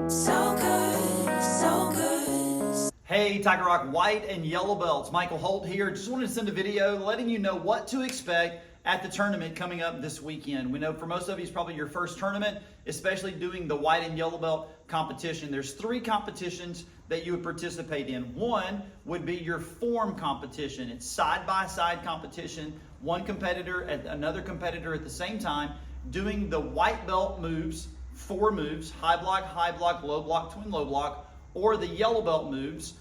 So good, so good. Hey, Tiger Rock white and yellow belts. Michael Holt here. Just wanted to send a video letting you know what to expect at the tournament coming up this weekend. We know for most of you it's probably your first tournament, especially doing the white and yellow belt competition. There's 3 competitions that you would participate in. One would be your form competition. It's side-by-side competition, one competitor at another competitor at the same time, doing the white belt moves, 4 moves, high block, low block, twin low block, or the yellow belt moves,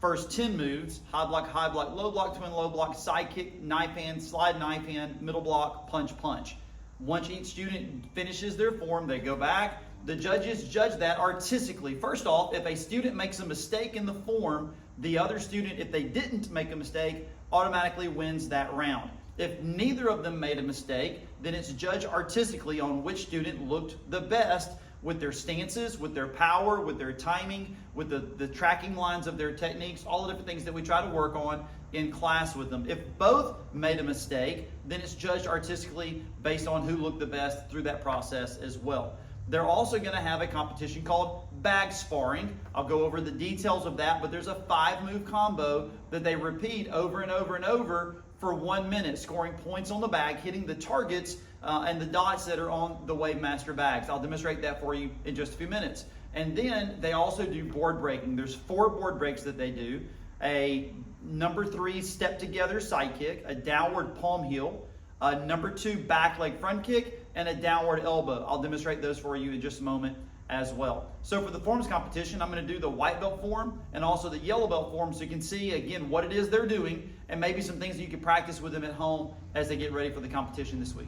first 10 moves, high block, low block, twin low block, side kick, knife hand, slide knife hand, middle block, punch, punch. Once each student finishes their form, they go back. The judges judge that artistically. First off, if a student makes a mistake in the form, the other student, if they didn't make a mistake, automatically wins that round. If neither of them made a mistake, then it's judged artistically on which student looked the best with their stances, with their power, with their timing, with the tracking lines of their techniques, all the different things that we try to work on in class with them. If both made a mistake, then it's judged artistically based on who looked the best through that process as well. They're also going to have a competition called bag sparring. I'll go over the details of that, but there's a 5-move combo that they repeat over and over and over for 1 minute, scoring points on the bag, hitting the targets and the dots that are on the Wave Master bags. I'll demonstrate that for you in just a few minutes. And then they also do board breaking. There's 4 board breaks that they do. A number 3 step together side kick, a downward palm heel, a number 2 back leg front kick, and a downward elbow. I'll demonstrate those for you in just a moment as well. So for the forms competition, I'm going to do the white belt form and also the yellow belt form so you can see again what it is they're doing and maybe some things that you can practice with them at home as they get ready for the competition this week.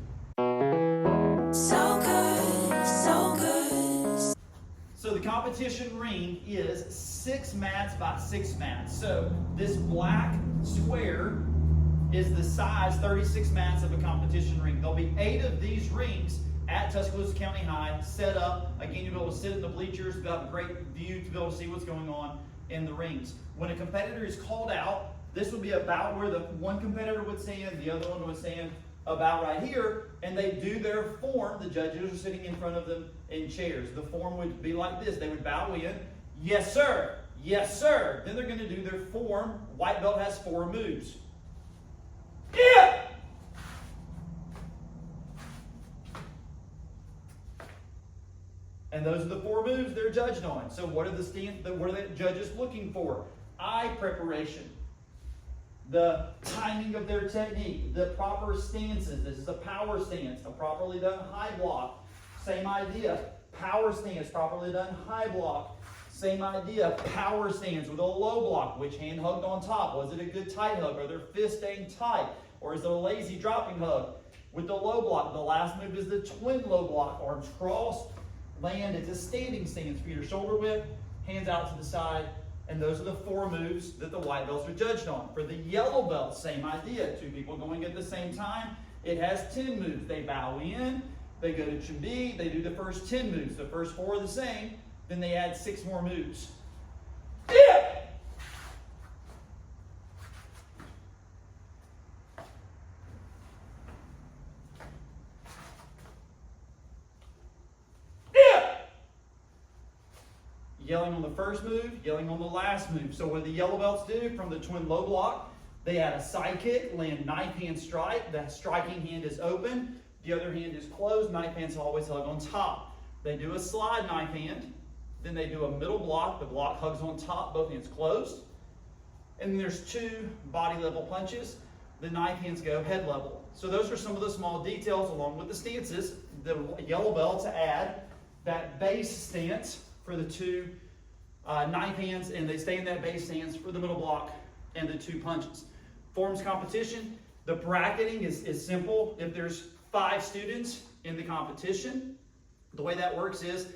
So good, so good. So the competition ring is 6 mats by 6 mats. So this black square is the size 36 mats of a competition ring. There'll be 8 of these rings at Tuscaloosa County High set up. Again, you'll be able to sit in the bleachers, you'll have a great view to be able to see what's going on in the rings. When a competitor is called out, this will be about where the one competitor would stand, the other one would stand about right here, and they do their form. The judges are sitting in front of them in chairs. The form would be like this. They would bow in, yes sir, yes sir. Then they're going to do their form. White belt has 4 moves. Yeah! And those are the 4 moves they're judged on. So what are the judges looking for? Eye preparation, the timing of their technique, the proper stances. This is a power stance, a properly done high block. Same idea. Power stance, properly done high block. Same idea. Power stance with a low block. Which hand hugged on top? Was it a good tight hug? Are their fists staying tight? Or is it a lazy dropping hug? With the low block, the last move is the twin low block. Arms crossed, land. It's a standing stance. Feet are shoulder width, hands out to the side. And those are the 4 moves that the white belts are judged on. For the yellow belt, same idea. 2 people going at the same time. It has 10 moves. They bow in, they go to Chimbi, they do the first 10 moves. The first 4 are the same, then they add 6 more moves. Yeah! Yelling on the first move, yelling on the last move. So what the yellow belts do from the twin low block, they add a side kick, land knife hand strike. That striking hand is open. The other hand is closed. Knife hand's always hug on top. They do a slide knife hand. Then they do a middle block. The block hugs on top, both hands closed. And then there's 2 body level punches. The knife hands go head level. So those are some of the small details along with the stances. The yellow belt to add that base stance for the 2 knife hands, and they stay in that base stance for the middle block and the 2 punches. Forms competition, the bracketing is simple. If there's 5 students in the competition, the way that works is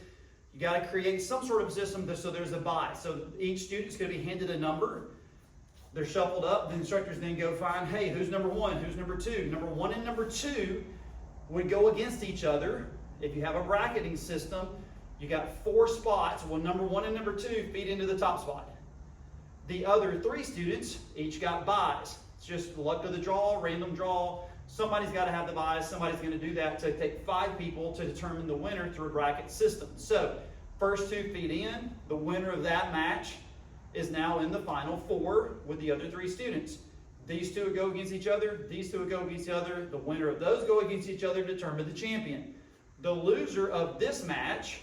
you got to create some sort of system so there's a bye. So each student's going to be handed a number. They're shuffled up. The instructors then go find, hey, who's number 1, who's number 2? Number 1 and number 2 would go against each other. If you have a bracketing system, you got 4 spots. Well, number 1 and number 2 feed into the top spot. The other 3 students each got buys. It's just luck of the draw, random draw. Somebody's got to have the buys. Somebody's going to do that to take 5 people to determine the winner through a bracket system. So First 2 feet in, the winner of that match is now in the final 4 with the other 3 students. These 2 would go against each other, these 2 would go against each other. The winner of those go against each other to determine the champion. The loser of this match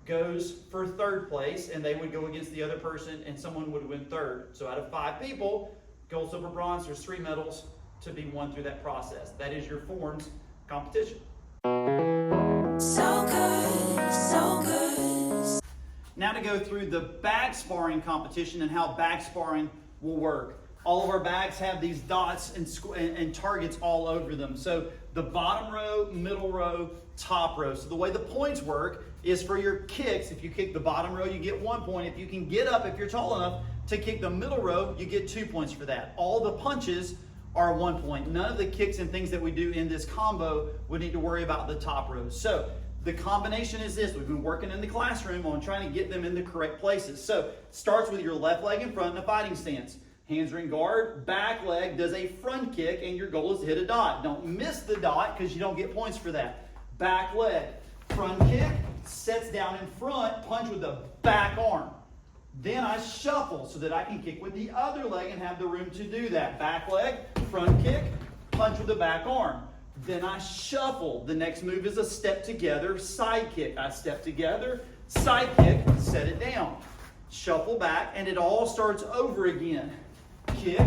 goes for 3rd place, and they would go against the other person, and someone would win 3rd. So out of 5 people, gold, silver, bronze, there's 3 medals to be won through that process. That is your forms competition. So good, so good. Now to go through the bag sparring competition and how bag sparring will work. All of our bags have these dots and targets all over them. So the bottom row, middle row, top row. So the way the points work is for your kicks. If you kick the bottom row, you get 1 point. If you can get up, if you're tall enough to kick the middle row, you get 2 points for that. All the punches are 1 point. None of the kicks and things that we do in this combo would need to worry about the top rows. So the combination is this. We've been working in the classroom on trying to get them in the correct places. So starts with your left leg in front in a fighting stance. Hands are in guard, back leg does a front kick, and your goal is to hit a dot. Don't miss the dot because you don't get points for that. Back leg, front kick, sets down in front, punch with the back arm. Then I shuffle so that I can kick with the other leg and have the room to do that. Back leg, front kick, punch with the back arm. Then I shuffle. The next move is a step together, side kick. I step together, side kick, set it down. Shuffle back, and it all starts over again. Kick,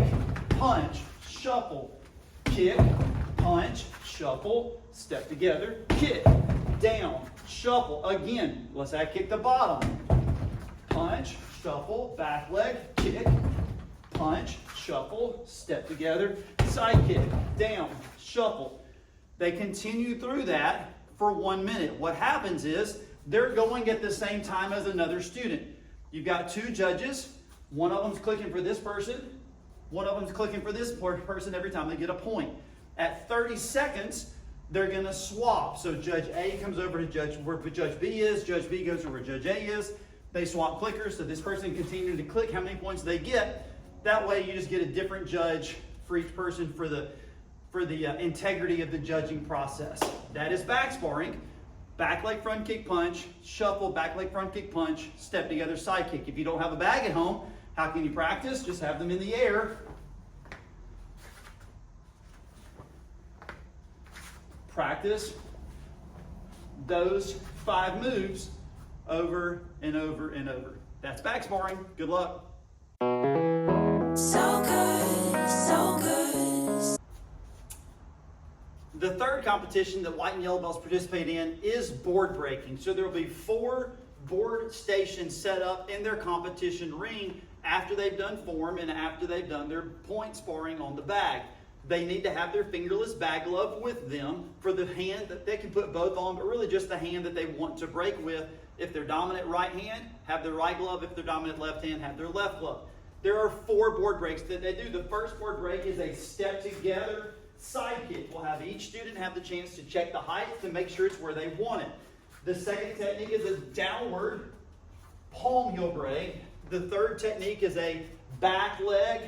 punch, shuffle, kick, punch, shuffle, step together, kick, down, shuffle. Again, let's say I kick the bottom. Punch, shuffle, back leg, kick, punch, shuffle, step together, side kick, down, shuffle. They continue through that for 1 minute. What happens is they're going at the same time as another student. You've got 2 judges. One of them's clicking for this person. One of them's clicking for this person every time they get a point. At 30 seconds, they're going to swap. So Judge A comes over to where Judge B is. Judge B goes to where Judge A is. They swap clickers, so this person continues to click how many points they get. That way you just get a different judge for each person for the integrity of the judging process. That is back sparring. Back leg front kick punch, shuffle, back leg front kick punch, step together side kick. If you don't have a bag at home, how can you practice? Just have them in the air. Practice those 5 moves over and over and over. That's back sparring. Good luck. So good, so good. The third competition that white and yellow belts participate in is board breaking. So there will be 4 board stations set up in their competition ring after they've done form and after they've done their point sparring on the bag. They need to have their fingerless bag glove with them for the hand that they can put both on, but really just the hand that they want to break with. If they're dominant right hand, have their right glove. If they're dominant left hand, have their left glove. There are 4 board breaks that they do. The first board break is a step together side kick. We'll have each student have the chance to check the height to make sure it's where they want it. The second technique is a downward palm heel break. The third technique is a back leg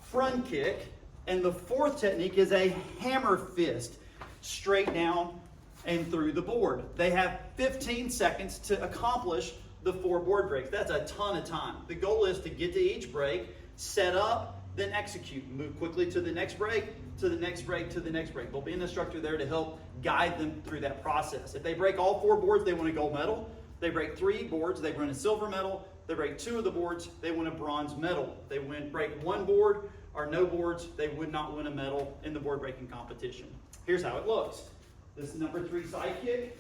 front kick. And the fourth technique is a hammer fist, straight down and through the board. They have 15 seconds to accomplish the 4 board breaks. That's a ton of time. The goal is to get to each break, set up, then execute. Move quickly to the next break, to the next break, to the next break. There'll be an instructor there to help guide them through that process. If they break all 4 boards, they win a gold medal. They break 3 boards, they win a silver medal. They break 2 of the boards, they win a bronze medal. They break 1 board or no boards, they would not win a medal in the board breaking competition. Here's how it looks. This is number 3 side kick.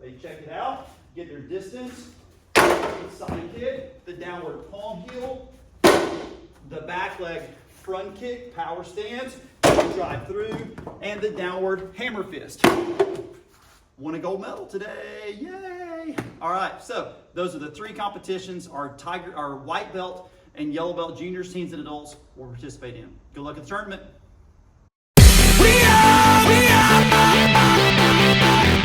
They check it out, get their distance. The side kick, the downward palm heel, the back leg front kick, power stance, drive through, and the downward hammer fist. Won a gold medal today, yay! All right, so those are the 3 competitions our white belt and yellow belt juniors, teens, and adults will participate in. Good luck at the tournament.